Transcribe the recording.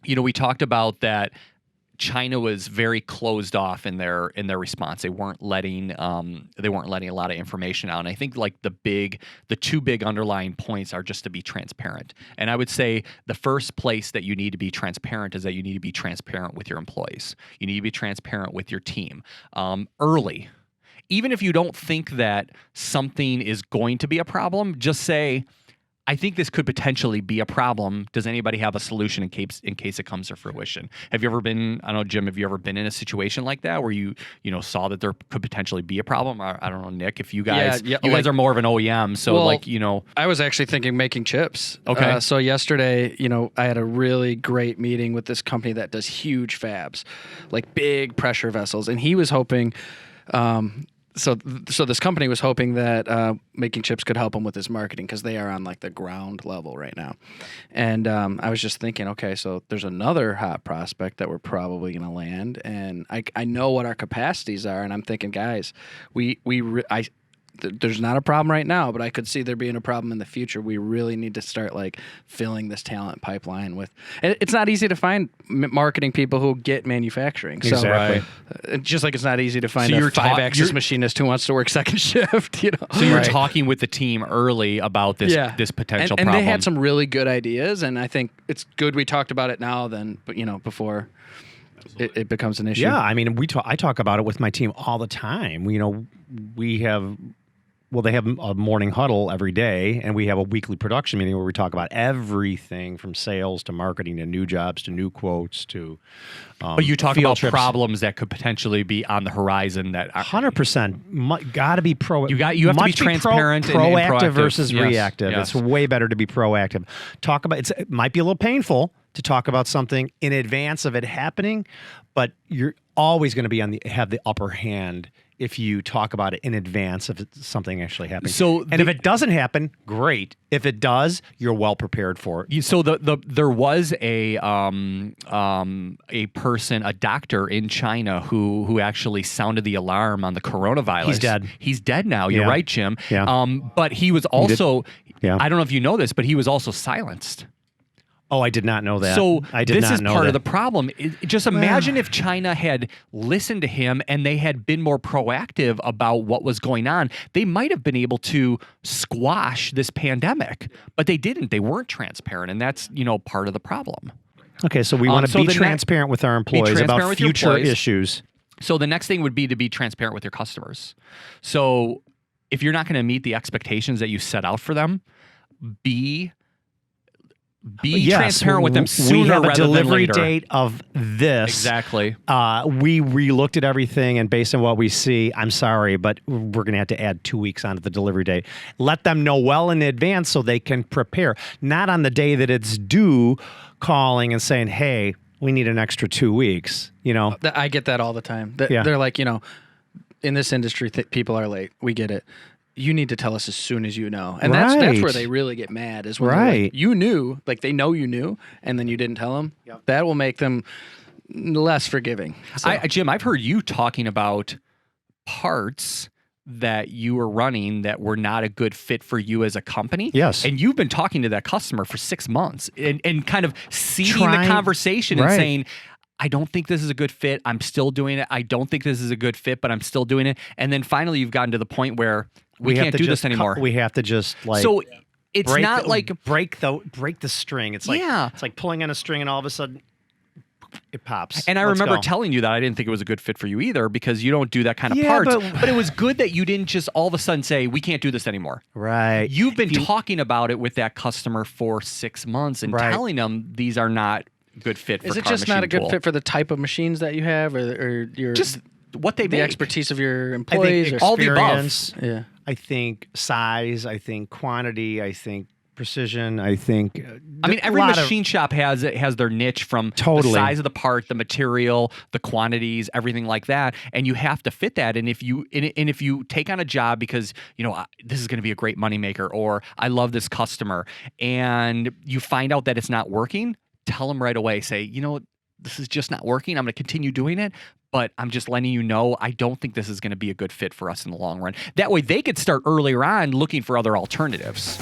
we talked about that China was very closed off in their response. They weren't letting a lot of information out. And I think like the two big underlying points are just to be transparent. And I would say the first place that you need to be transparent is that you need to be transparent with your employees. You need to be transparent with your team early. Even if you don't think that something is going to be a problem, just say, I think this could potentially be a problem. Does anybody have a solution in case it comes to fruition? Have you ever been, I don't know, Jim, have you ever been in a situation like that where you saw that there could potentially be a problem? Or, I don't know, Nick, if you guys, you guys are more of an OEM. So I was actually thinking making chips. Okay. So yesterday, I had a really great meeting with this company that does huge fabs, like big pressure vessels. And he was hoping, So this company was hoping that MakingChips could help him with his marketing because they are on like the ground level right now. And I was just thinking, okay, so there's another hot prospect that we're probably going to land, and I know what our capacities are, and I'm thinking, guys, there's not a problem right now, but I could see there being a problem in the future. We really need to start like filling this talent pipeline with. And it's not easy to find marketing people who get manufacturing. So, exactly. Just like it's not easy to find a 5-axis machinist who wants to work second shift. So you're talking with the team early about this potential problem. And they had some really good ideas, and I think it's good we talked about it now than before. It becomes an issue. Yeah, I mean, I talk about it with my team all the time. They have a morning huddle every day, and we have a weekly production meeting where we talk about everything from sales to marketing to new jobs to new quotes to But you talk about trips. Problems that could potentially be on the horizon that 100%. Got to be You have to be transparent, proactive versus yes, reactive. Yes. It's way better to be proactive. It might be a little painful to talk about something in advance of it happening, but you're always going to have the upper hand if you talk about it in advance of something actually happening. If it doesn't happen, great. If it does, you're well prepared for it. So there was a person, a doctor in China who actually sounded the alarm on the coronavirus. He's dead. He's dead now. You're right, Jim. Yeah. But he was also, I don't know if you know this, but he was also silenced. Oh, I did not know that. So this is part that. of the problem. Just imagine if China had listened to him and they had been more proactive about what was going on. They might have been able to squash this pandemic, but they didn't. They weren't transparent, and that's part of the problem. Okay, so we want to be transparent with our employees about future issues. So the next thing would be to be transparent with your customers. So if you're not going to meet the expectations that you set out for them, be transparent with them sooner we have a rather delivery than later. date of this. Exactly. We re-looked at everything, and based on what we see, I'm sorry, but we're going to have to add 2 weeks onto the delivery date. Let them know well in advance so they can prepare. Not on the day that it's due, calling and saying, hey, we need an extra 2 weeks. I get that all the time. They're like, in this industry, people are late. We get it. You need to tell us as soon as you know. And that's where they really get mad is when they're like, you knew, like they know you knew, and then you didn't tell them. Yep. That will make them less forgiving. So. Jim, I've heard you talking about parts that you were running that were not a good fit for you as a company. Yes. And you've been talking to that customer for 6 months and kind of seeding the conversation and saying, I don't think this is a good fit. I'm still doing it. I don't think this is a good fit, but I'm still doing it. And then finally you've gotten to the point where we can't do this anymore. We have to just So it's not break the string. It's like it's like pulling on a string and all of a sudden it pops. And I remember telling you that I didn't think it was a good fit for you either because you don't do that kind of parts. But it was good that you didn't just all of a sudden say, we can't do this anymore. Right. You've been talking about it with that customer for 6 months and telling them these are not good fit for Is it just not a good fit for the type of machines that you have or your just what they the make. Expertise of your employees or all the above. Yeah. I think size, I think quantity, I think precision, I think every machine shop has their niche from the size of the part, the material, the quantities, everything like that, and you have to fit that. And if you take on a job because this is going to be a great moneymaker, or I love this customer, and you find out that it's not working, tell them right away. Say, this is just not working. I'm going to continue doing it, but I'm just letting you know I don't think this is going to be a good fit for us in the long run. That way they could start earlier on looking for other alternatives.